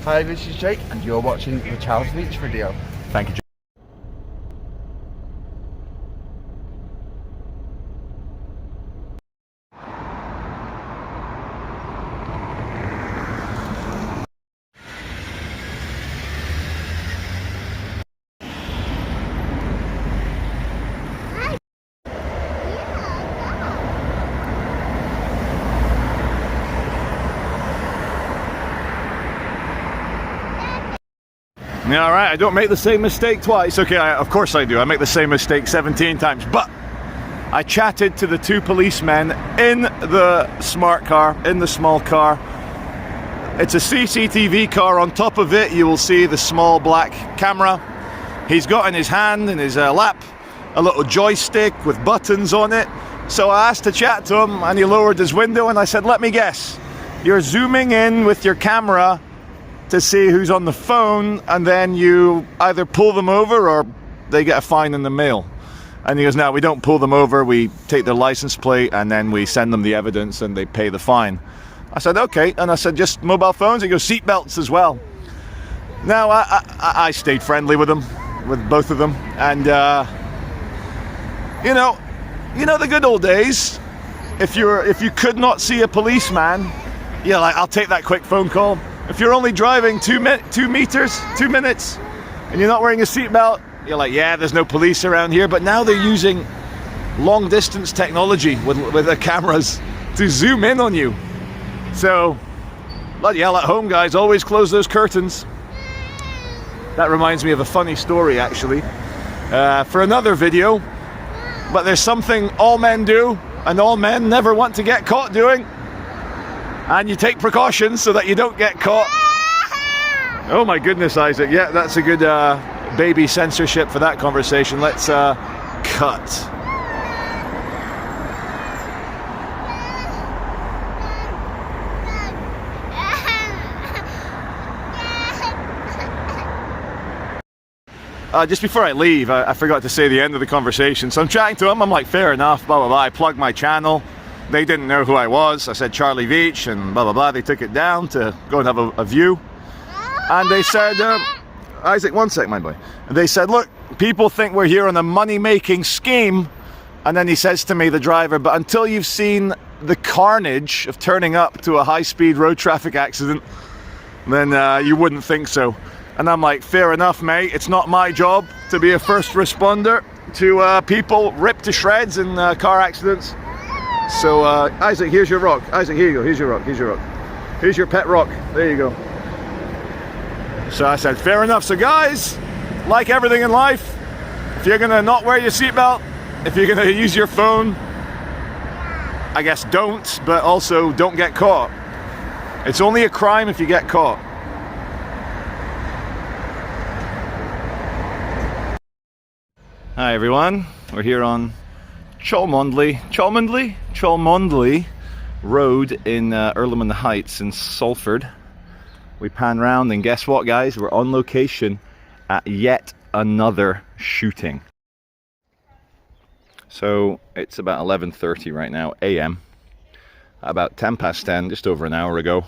Hi, this is Jake, and you're watching the Charles Veitch video. Thank you, Jake. Yeah, all right, I don't make the same mistake twice. Okay, of course I do. I make the same mistake 17 times. But I chatted to the two policemen in the smart car, in the small car. It's a CCTV car. On top of it, you will see the small black camera. He's got in his hand, in his lap, a little joystick with buttons on it. So I asked to chat to him, and he lowered his window, and I said, let me guess. You're zooming in with your camera to see who's on the phone, and then you either pull them over or they get a fine in the mail. And he goes, no, we don't pull them over, we take their license plate and then we send them the evidence and they pay the fine. I said, okay. And I said, just mobile phones? He goes, seat belts as well. Now I stayed friendly with them, with both of them, and you know the good old days. If you could not see a policeman, yeah, like, I'll take that quick phone call. If you're only driving 2 minutes, and you're not wearing a seatbelt, you're like, yeah, there's no police around here. But now they're using long distance technology with the cameras to zoom in on you. So, bloody hell, at home, guys, always close those curtains. That reminds me of a funny story, actually, for another video. But there's something all men do, and all men never want to get caught doing. And you take precautions so that you don't get caught. Oh my goodness, Isaac. Yeah, that's a good baby censorship for that conversation. Let's cut. Just before I leave, I forgot to say the end of the conversation. So I'm chatting to him. I'm like, fair enough, blah, blah, blah. I plugged my channel. They didn't know who I was. I said Charlie Veitch and blah, blah, blah. They took it down to go and have a view. And they said, Isaac, one sec, my boy. And they said, look, people think we're here on a money-making scheme. And then he says to me, the driver, but until you've seen the carnage of turning up to a high-speed road traffic accident, then you wouldn't think so. And I'm like, fair enough, mate. It's not my job to be a first responder to people ripped to shreds in car accidents. So, Isaac, here's your rock. Isaac, here you go. Here's your rock. Here's your rock. Here's your pet rock. There you go. So I said, fair enough. So, guys, like everything in life, if you're going to not wear your seatbelt, if you're going to use your phone, I guess don't, but also don't get caught. It's only a crime if you get caught. Hi, everyone. We're here on Cholmondeley Road in Earlham Heights in Salford. We pan round and guess what, guys? We're on location at yet another shooting. So it's about 11:30 right now, AM. About 10 past 10, just over an hour ago,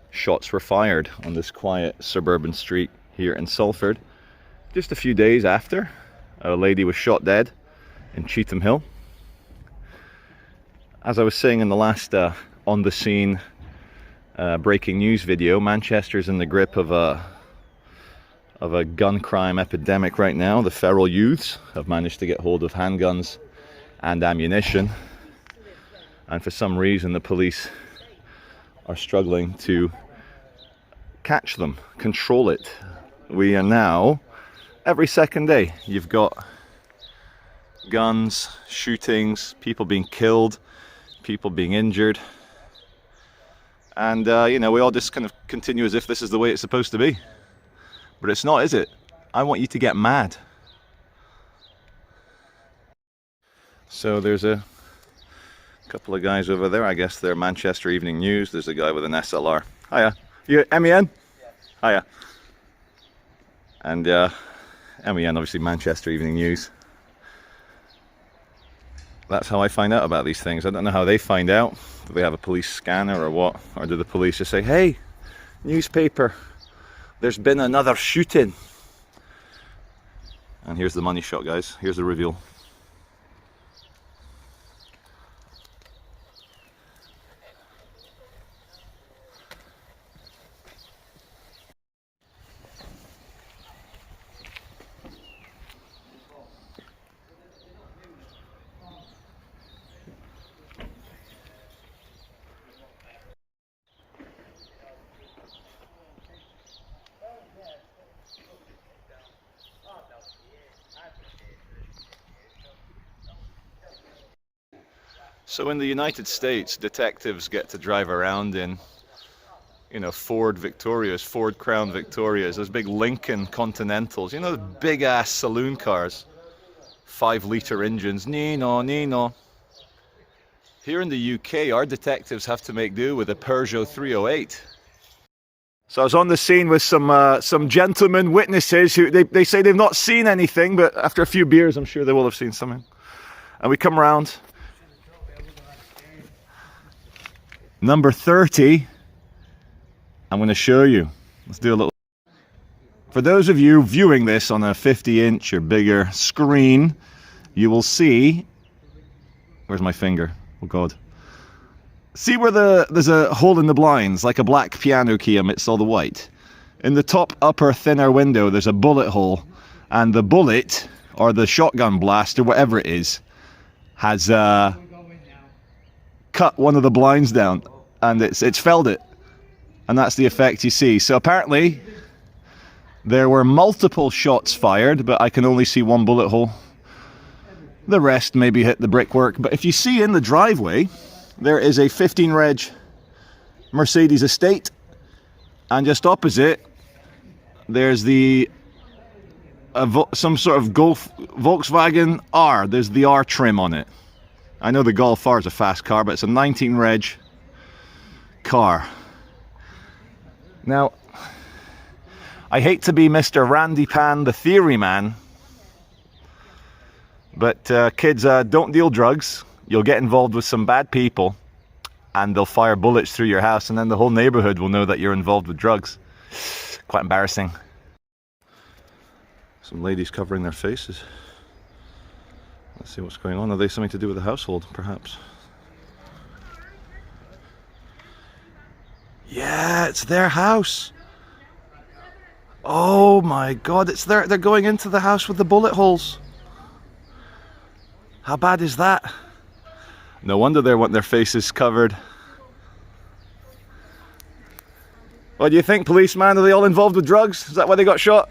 shots were fired on this quiet suburban street here in Salford. Just a few days after, a lady was shot dead in Cheetham Hill. As I was saying in the last on the scene breaking news video, Manchester's in the grip of a gun crime epidemic right now. The feral youths have managed to get hold of handguns and ammunition, and for some reason the police are struggling to catch them, control it. We are now, every second day, you've got guns, shootings, people being killed, people being injured, and you know, we all just kind of continue as if this is the way it's supposed to be, but it's not, is it? I want you to get mad. So there's a couple of guys over there, I guess they're Manchester Evening News. There's a guy with an SLR. Hiya, you MEN? Hiya. And MEN, obviously Manchester Evening News. That's how I find out about these things. I don't know how they find out. Do they have a police scanner or what? Or do the police just say, hey, newspaper, There's been another shooting. And here's the money shot, guys. Here's the reveal. So in the United States, detectives get to drive around in, you know, Ford Victorias, Ford Crown Victorias, those big Lincoln Continentals, you know, the big ass saloon cars, 5-litre engines, Nino. Here in the UK, our detectives have to make do with a Peugeot 308. So I was on the scene with some gentlemen witnesses who they say they've not seen anything, but after a few beers, I'm sure they will have seen something. And we come around. Number 30, I'm going to show you. Let's do a little. For those of you viewing this on a 50-inch or bigger screen, you will see, where's my finger? Oh God. See where there's a hole in the blinds, like a black piano key amidst all the white. In the top upper thinner window, there's a bullet hole, and the bullet, or the shotgun blast, or whatever it is, has cut one of the blinds down, and it's felled it, and that's the effect you see. So apparently there were multiple shots fired, but I can only see one bullet hole. The rest maybe hit the brickwork. But if you see in the driveway, there is a 15 reg Mercedes estate, and just opposite there's some sort of Volkswagen R. There's the R trim on it. I know the Golf R is a fast car, but it's a 19 reg car. Now, I hate to be Mr. Randy Pan, the theory man, but kids, don't deal drugs. You'll get involved with some bad people, and they'll fire bullets through your house, and then the whole neighborhood will know that you're involved with drugs. Quite embarrassing. Some ladies covering their faces. Let's see what's going on. Are they something to do with the household, perhaps? Yeah, it's their house. Oh my God, it's they're going into the house with the bullet holes. How bad is that? No wonder they want their faces covered. What do you think, policeman? Are they all involved with drugs? Is that why they got shot?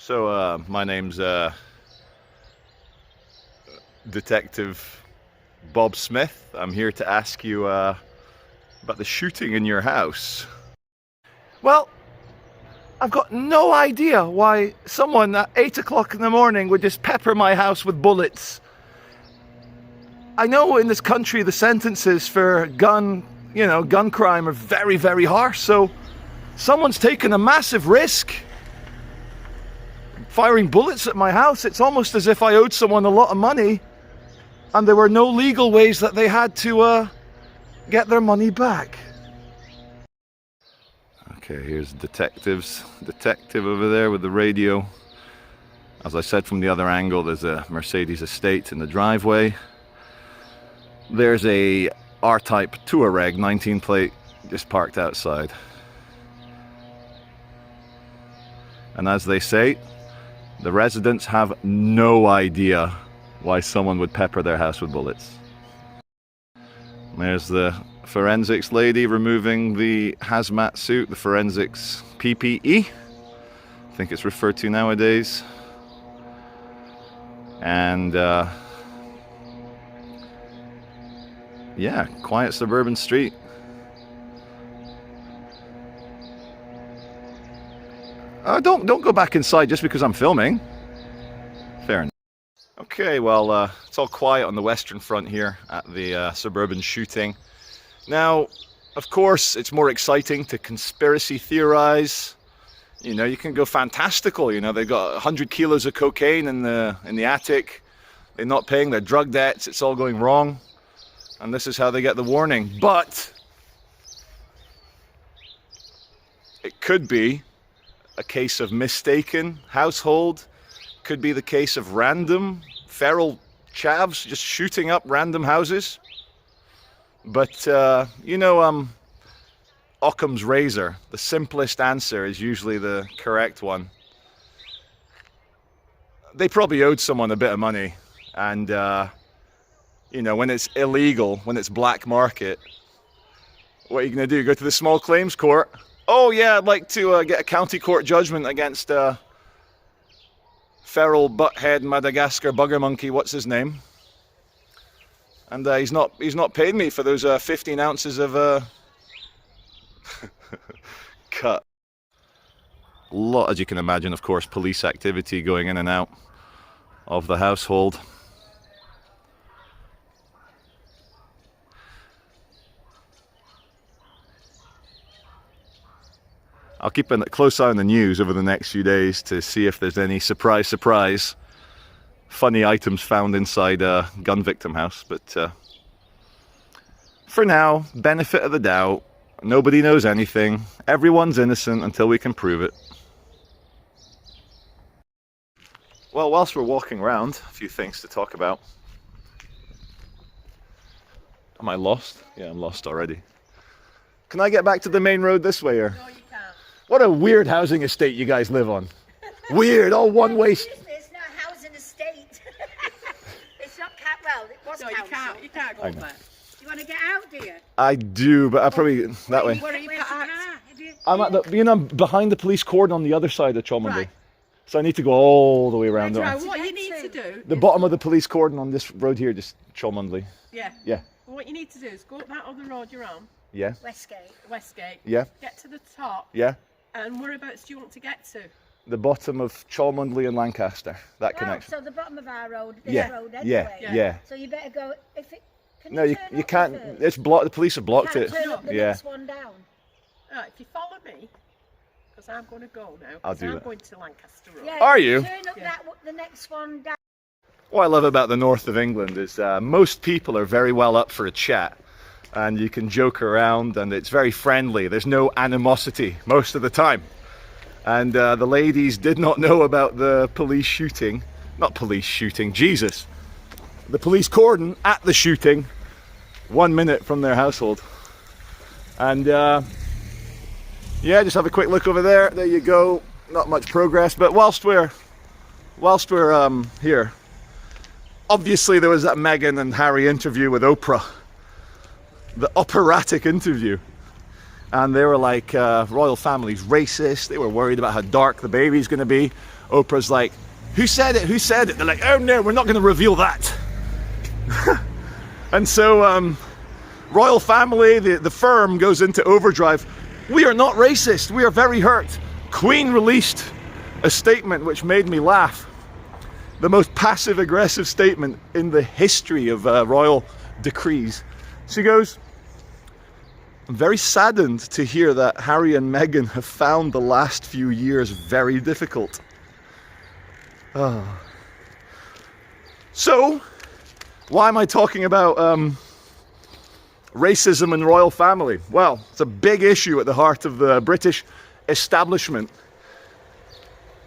So my name's Detective Bob Smith. I'm here to ask you about the shooting in your house. Well, I've got no idea why someone at 8 o'clock in the morning would just pepper my house with bullets. I know in this country the sentences for gun crime are very, very harsh, so someone's taken a massive risk firing bullets at my house. It's almost as if I owed someone a lot of money and there were no legal ways that they had to get their money back. Okay, here's detective over there with the radio. As I said from the other angle, there's a Mercedes estate in the driveway. There's a R-Type Touareg 19 plate just parked outside. And as they say, the residents have no idea why someone would pepper their house with bullets. There's the forensics lady removing the hazmat suit, the forensics PPE, I think it's referred to nowadays. And yeah, quiet suburban street. Don't go back inside just because I'm filming. Fair enough. Okay, well, it's all quiet on the Western Front here at the Suburban Shooting. Now, of course, it's more exciting to conspiracy theorize. You know, you can go fantastical. You know, they've got 100 kilos of cocaine in the attic. They're not paying their drug debts. It's all going wrong. And this is how they get the warning. But it could be a case of mistaken household. Could be the case of random feral chavs just shooting up random houses. But you know, Occam's razor, the simplest answer is usually the correct one. They probably owed someone a bit of money, and you know, when it's illegal, when it's black market, what are you going to do? Go to the small claims court? Oh yeah, I'd like to get a county court judgment against feral butthead Madagascar bugger monkey. What's his name? And he's not paid me for those 15 ounces of cut. A lot, as you can imagine, of course, police activity going in and out of the household. I'll keep a close eye on the news over the next few days to see if there's any surprise funny items found inside a gun victim house. But for now, benefit of the doubt, nobody knows anything, everyone's innocent until we can prove it. Well, whilst we're walking around, a few things to talk about. Am I lost? Yeah, I'm lost already. Can I get back to the main road this way, or? No, you can't. What a weird housing estate you guys live on. Weird, all one way. It's not a housing estate. It's not well, it was council. You can't go there. You want to get out, do you? I do, but I probably that way. Where's your car? I'm at the, I'm behind the police cordon on the other side of Cholmondeley. Right. So I need to go all the way around. Right, There. what you need to do... The bottom of the police cordon on this road here, just Cholmondeley. Yeah. Yeah. Well, what you need to do is go up that other road you're on, Yeah. Westgate. Yeah. Get to the top. Yeah. And whereabouts do you want to get to? The bottom of Cholmondeley and Lancaster. That connection. So the bottom of our road, this Yeah. road Yeah. anyway. Yeah. So you better go, if it... Can No, you you can't. It's blocked. The police have blocked it. Turn up the Yeah. next one down. Right, if you follow me, because I'm going to go now. I'll do I'm that. going to Lancaster Road. Yeah, Are you? Turn up the next one down. What I love about the north of England is most people are very well up for a chat, and you can joke around, and it's very friendly. There's no animosity most of the time. And the ladies did not know about the police shooting. Not police shooting, Jesus. The police cordon at the shooting 1 minute from their household. And yeah, just have a quick look over there. There you go. Not much progress, but whilst we're here, obviously there was that Meghan and Harry interview with Oprah, the operatic interview, and they were like, royal family's racist. They were worried about how dark the baby's going to be. Oprah's like, who said it? Who said it? They're like, oh no, we're not going to reveal that. And so royal family, the firm goes into overdrive. We are not racist. We are very hurt. Queen released a statement which made me laugh. The most passive-aggressive statement in the history of royal decrees. She goes, I'm very saddened to hear that Harry and Meghan have found the last few years very difficult. So, why am I talking about racism and royal family? Well, it's a big issue at the heart of the British establishment.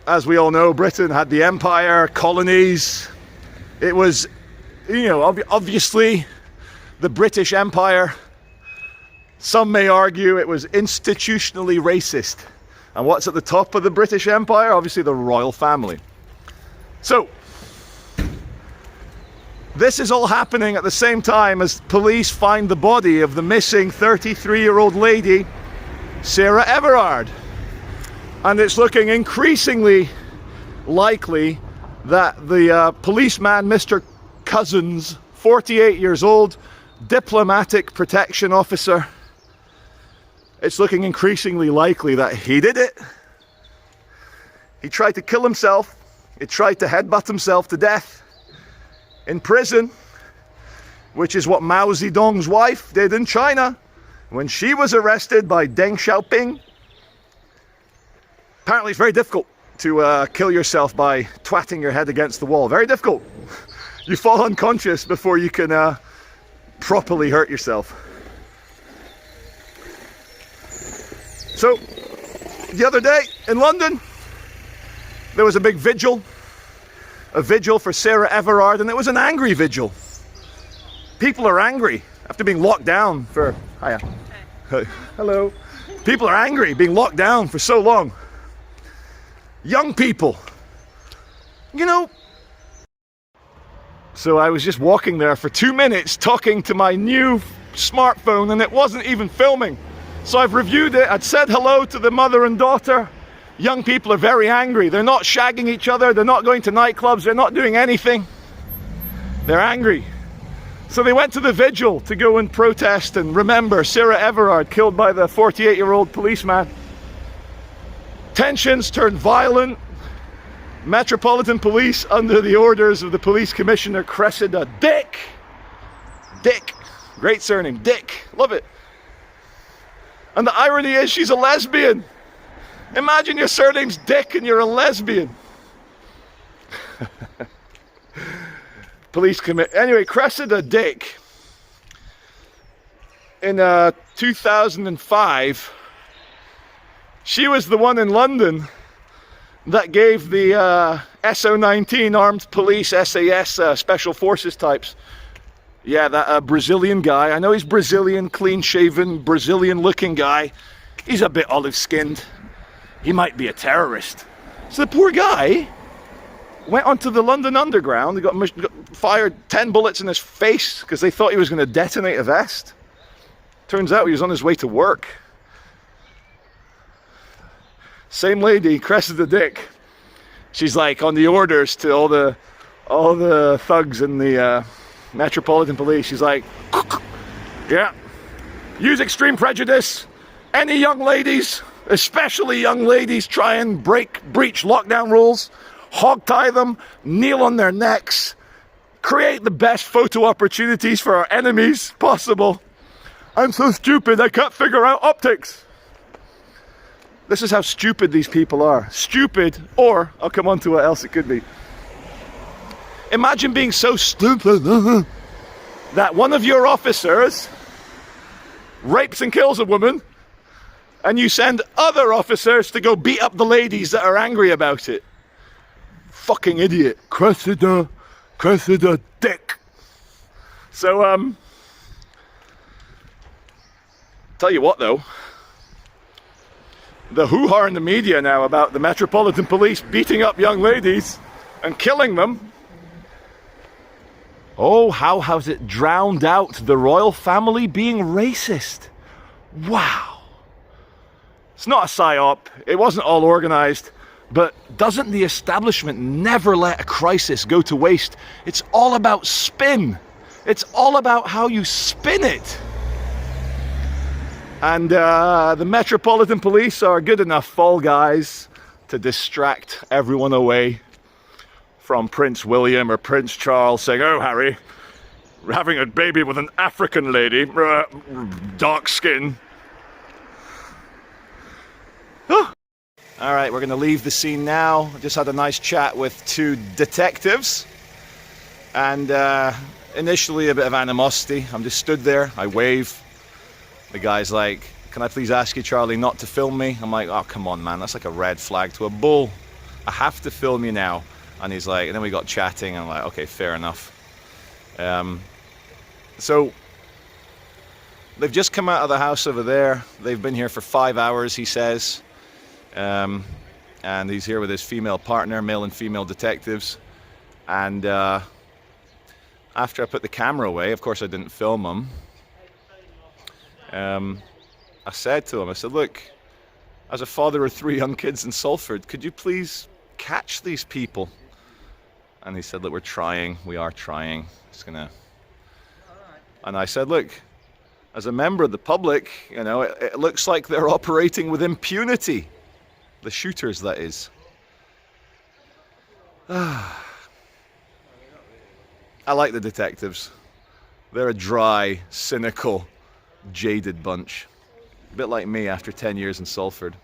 As we all know, Britain had the empire, colonies. It was, you know, obviously the British Empire, some may argue it was institutionally racist. And what's at the top of the British Empire? Obviously the royal family. So, this is all happening at the same time as police find the body of the missing 33-year-old lady, Sarah Everard. And it's looking increasingly likely that the policeman, Mr. Cousins, 48 years old, diplomatic protection officer, it's looking increasingly likely that he did it. He tried to kill himself. He tried to headbutt himself to death in prison, which is what Mao Zedong's wife did in China when she was arrested by Deng Xiaoping. Apparently it's very difficult to kill yourself by twatting your head against the wall. Very difficult. You fall unconscious before you can properly hurt yourself. So, the other day in London, there was a big vigil. A vigil for Sarah Everard, and it was an angry vigil. People are angry after being locked down for... Hiya. Hello. People are angry being locked down for so long. Young people, you know. So I was just walking there for 2 minutes talking to my new smartphone, and it wasn't even filming. So I've reviewed it. I'd said hello to the mother and daughter. Young people are very angry. They're not shagging each other. They're not going to nightclubs. They're not doing anything. They're angry. So they went to the vigil to go and protest and remember Sarah Everard, killed by the 48-year-old policeman. Tensions turned violent. Metropolitan Police, under the orders of the Police Commissioner Cressida Dick. Dick. Great surname. Dick. Love it. And the irony is she's a lesbian. Imagine your surname's Dick and you're a lesbian. Anyway, Cressida Dick, in 2005, she was the one in London that gave the SO19 armed police SAS special forces types. Yeah, that Brazilian guy. I know he's Brazilian, clean-shaven, Brazilian-looking guy. He's a bit olive-skinned. He might be a terrorist. So the poor guy went onto the London Underground. He got fired 10 bullets in his face because they thought he was going to detonate a vest. Turns out he was on his way to work. Same lady, Cressida Dick. She's like on the orders to all the thugs in the Metropolitan Police. She's like, yeah, use extreme prejudice. Any young ladies, especially young ladies, try and breach lockdown rules, hogtie them, kneel on their necks, create the best photo opportunities for our enemies possible. I'm so stupid I can't figure out optics. This is how stupid these people are. Stupid, or I'll come on to what else it could be. Imagine being so stupid that one of your officers rapes and kills a woman, and you send other officers to go beat up the ladies that are angry about it. Fucking idiot. Cressida Dick. So, tell you what though, the hoo-ha in the media now about the Metropolitan Police beating up young ladies and killing them. Oh, how has it drowned out the royal family being racist? Wow. It's not a psyop. It wasn't all organized. But doesn't the establishment never let a crisis go to waste? It's all about spin. It's all about how you spin it. And the Metropolitan Police are good enough fall guys to distract everyone away from Prince William or Prince Charles saying, "Oh, Harry, we're having a baby with an African lady, dark skin." All right, we're going to leave the scene now. I just had a nice chat with two detectives. And initially a bit of animosity. I'm just stood there, I wave. The guy's like, "Can I please ask you, Charlie, not to film me?" I'm like, "Oh, come on, man, that's like a red flag to a bull. I have to film you now." And he's like, and then we got chatting, and I'm like, okay, fair enough. So they've just come out of the house over there. They've been here for 5 hours, he says. And he's here with his female partner, male and female detectives. And after I put the camera away, of course I didn't film him. I said to him, I said, "Look, as a father of 3 young kids in Salford, could you please catch these people?" And he said, "Look, we're trying. We are trying. It's gonna." And I said, "Look, as a member of the public, you know, it looks like they're operating with impunity. The shooters, that is." I like the detectives. They're a dry, cynical, jaded bunch. A bit like me after 10 years in Salford.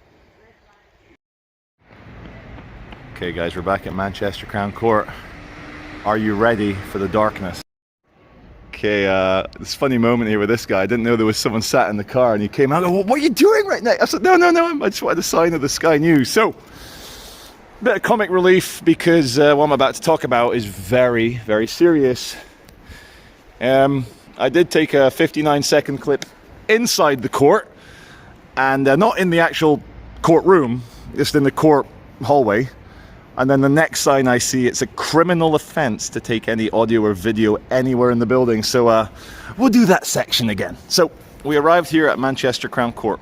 Okay guys, we're back at Manchester Crown Court. Are you ready for the darkness? Okay, this funny moment here with this guy. I didn't know there was someone sat in the car, and he came out and goes, "What are you doing right now?" I said, no, I just wanted a sign of the Sky News. So, a bit of comic relief, because what I'm about to talk about is very, very serious. I did take a 59-second clip inside the court, and not in the actual courtroom, just in the court hallway. And then the next sign I see, it's a criminal offence to take any audio or video anywhere in the building. So we'll do that section again. So we arrived here at Manchester Crown Court,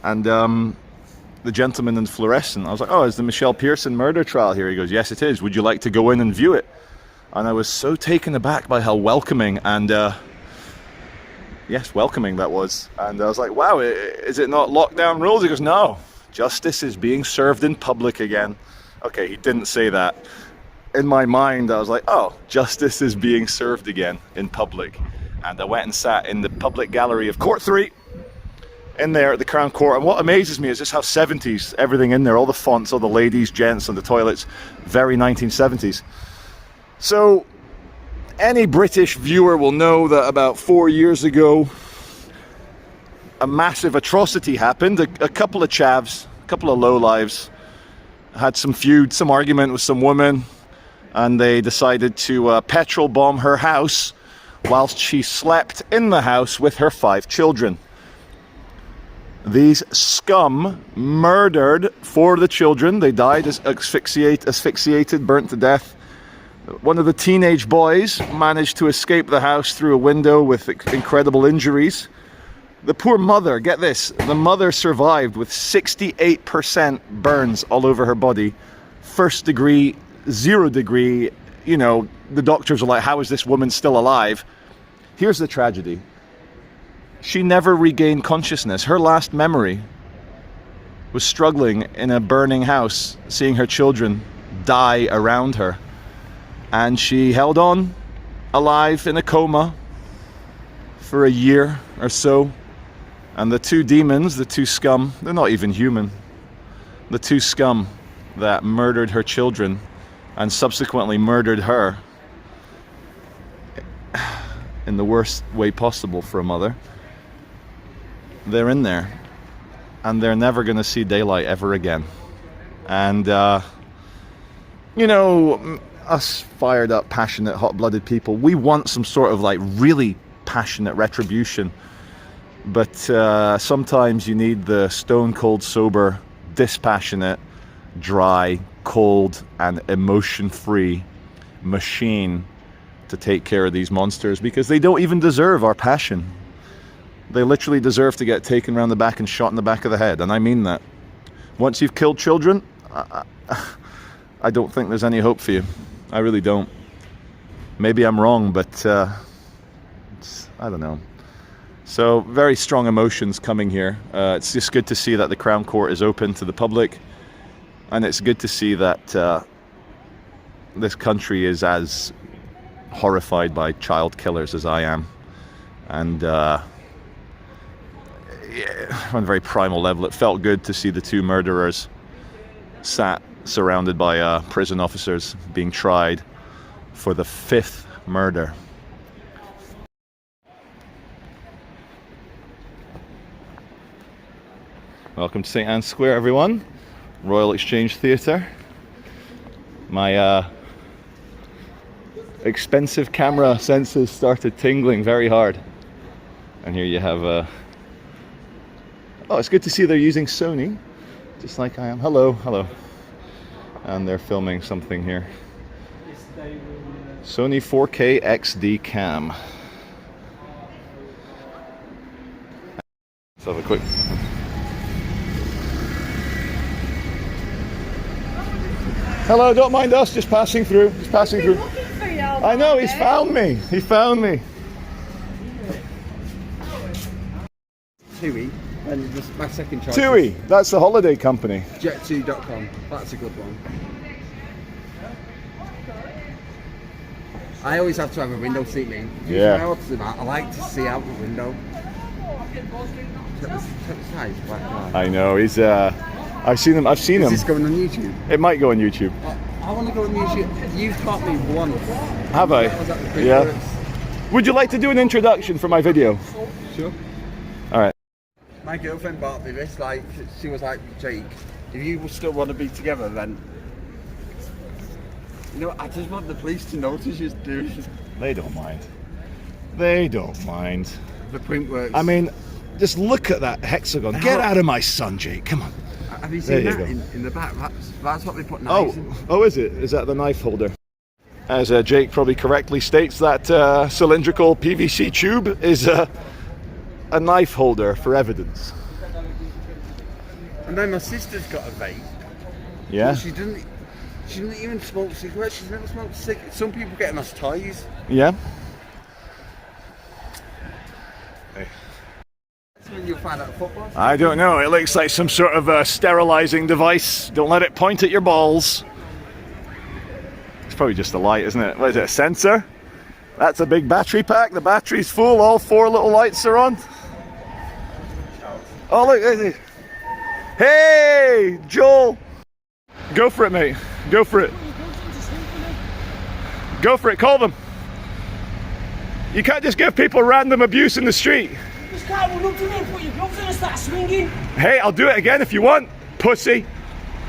and the gentleman in fluorescent, I was like, "Oh, is the Michelle Pearson murder trial here?" He goes, "Yes, it is. Would you like to go in and view it?" And I was so taken aback by how welcoming and yes, welcoming that was. And I was like, "Wow, is it not lockdown rules?" He goes, "No, justice is being served in public again." Okay, he didn't say that. In my mind, I was like, "Oh, justice is being served again in public." And I went and sat in the public gallery of Court 3, in there at the Crown Court. And what amazes me is just how 70s, everything in there, all the fonts, all the ladies, gents, and the toilets, very 1970s. So, any British viewer will know that about 4 years ago, a massive atrocity happened. A couple of chavs, a couple of lowlives, had some feud, some argument with some woman, and they decided to petrol bomb her house whilst she slept in the house with her 5 children. These scum murdered 4 of the children. They died asphyxiated, burnt to death. One of the teenage boys managed to escape the house through a window with incredible injuries. The poor mother, get this, the mother survived with 68% burns all over her body. 1st degree, 0 degree, you know, the doctors were like, "How is this woman still alive?" Here's the tragedy. She never regained consciousness. Her last memory was struggling in a burning house, seeing her children die around her. And she held on, alive in a coma, for a year or so. And the 2 demons, the 2 scum, they're not even human. The 2 scum that murdered her children and subsequently murdered her in the worst way possible for a mother, they're in there. And they're never going to see daylight ever again. And, you know, us fired up, passionate, hot-blooded people, we want some sort of like really passionate retribution. But sometimes you need the stone cold sober, dispassionate, dry, cold, and emotion-free machine to take care of these monsters, because they don't even deserve our passion. They literally deserve to get taken around the back and shot in the back of the head, and I mean that. Once you've killed children, I don't think there's any hope for you. I really don't. Maybe I'm wrong, but I don't know. So very strong emotions coming here. It's just good to see that the Crown Court is open to the public, and it's good to see that this country is as horrified by child killers as I am. And yeah, on a very primal level, it felt good to see the two murderers sat surrounded by prison officers being tried for the 5th murder. Welcome to St. Anne's Square, everyone. Royal Exchange Theatre. My expensive camera senses started tingling very hard. And here you have oh, it's good to see they're using Sony, just like I am. Hello, hello. And they're filming something here. Sony 4K XD cam. Let's have a quick... Hello, don't mind us, just passing through, just passing through. I know, he's found me, he found me. TUI, and this, my second choice. TUI, that's the holiday company. Jet2.com, that's a good one. I always have to have a window seat, mate. Yeah. I like to see out the window. I know, he's I've seen him. Is this going on YouTube? It might go on YouTube. I want to go on YouTube. You've taught me once. Have I? Yeah. Would you like to do an introduction for my video? Sure. Alright. My girlfriend bought me this, like, she was like, Jake, if you still want to be together, then... You know, I just want the police to notice you do. They don't mind. They don't mind. The print works. I mean, just look at that hexagon. Get out of my sun, Jake. Come on. Have you seen that in the back? That's what they put knives in. Oh, is it? Is that the knife holder? As Jake probably correctly states, that cylindrical PVC tube is a knife holder for evidence. And then my sister's got a vape. Yeah. She doesn't even smoke cigarettes. She's never smoked cigarettes. Some people get them as toys. Yeah. You'll find out football. I don't know. It looks like some sort of sterilizing device. Don't let it point at your balls. It's probably just a light, isn't it? What is it, a sensor? That's a big battery pack. The battery's full. All 4 little lights are on. Oh, look. Hey, Joel. Go for it, mate. Go for it. Go for it. Call them. You can't just give people random abuse in the street. This guy will look to me and put your gloves on and start swinging. Hey, I'll do it again if you want, pussy.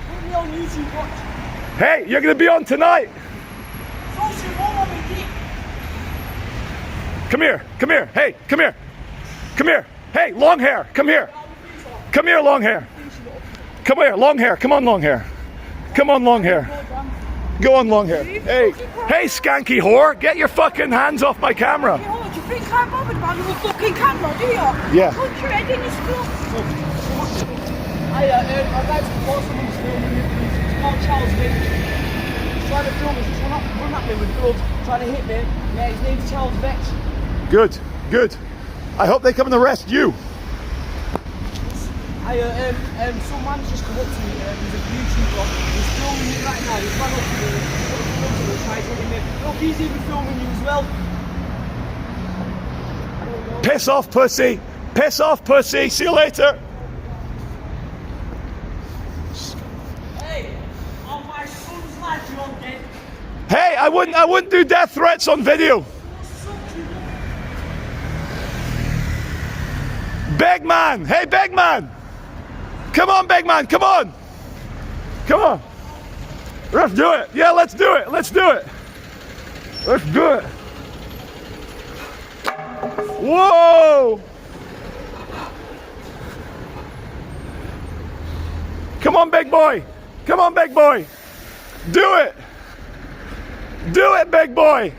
Put me on YouTube, watch. Hey, you're gonna be on tonight. Come here, come here. Hey, come here. Come here. Hey, long hair, come here. Come here, long hair. Come here, long hair. Come on, long hair. Come on, long hair. Go on, long hair. Hey, hey, skanky whore, get your fucking hands off my camera. You think I'm bothered about your fucking camera, do you? Yeah. Put your head in your skull. I'd like to report someone's filming it. It's called Charles Veitch. He's trying to film us. He's run at me with gloves, trying to hit me. Yeah, his name's Charles Veitch. Good, good. I hope they come and arrest you. Some man's just come up to me. He's a YouTuber. He's filming me right now. He's run up to me. He's trying to hit me. Look, he's even filming you as well. Piss off, pussy. Piss off, pussy. See you later. Hey, on my son's life, you're dead. Hey, I wouldn't do death threats on video. Big man. Hey, big man. Come on, big man. Come on. Come on. Let's do it. Yeah, let's do it. Let's do it. Let's do it. Whoa! Come on, big boy. Come on, big boy. Do it. Do it, big boy.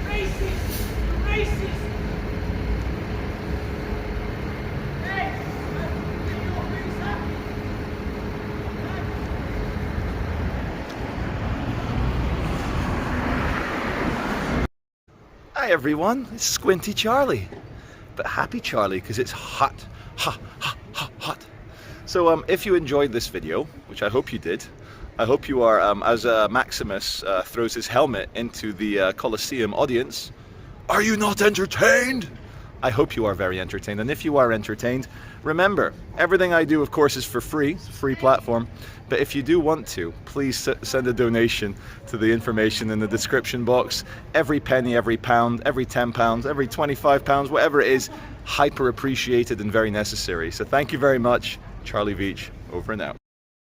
Racist. Racist. Hey, Hi everyone, it's Squinty Charlie. But happy Charlie because it's hot. Hot. So if you enjoyed this video, which I hope you did, I hope you are, as Maximus throws his helmet into the Colosseum audience, are you not entertained? I hope you are very entertained, and if you are entertained, remember, everything I do, of course, is for free. It's a free platform, but if you do want to, please send a donation to the information in the description box. Every penny, every pound, every £10, every £25, whatever it is, hyper appreciated and very necessary. So thank you very much. Charlie Veitch, over and out.